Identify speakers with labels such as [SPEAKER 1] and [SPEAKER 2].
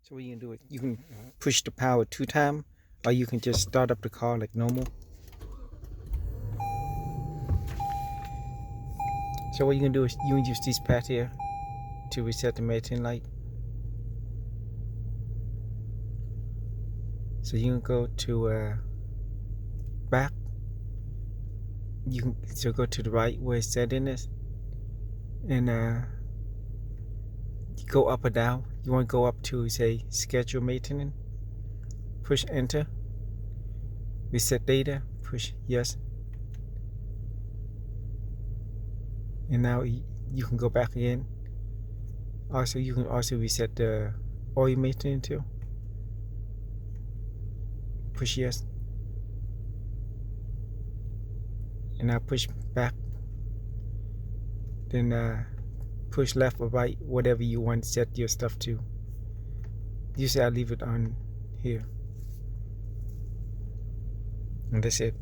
[SPEAKER 1] So what you can do is you can push the power 2 times, or you can just start up the car like normal. So what you can do is you can use this pad here to reset the maintain light. So you can go to back. You can go to the right where it's setting is, and you go up or down. You want to go up to say schedule maintenance. Push enter. Reset data. Push yes. And now you can go back again. Also, you can also reset the oil maintenance too. Push yes. And now push back. Then push left or right, whatever you want to set your stuff to. Usually I leave it on here. And that's it.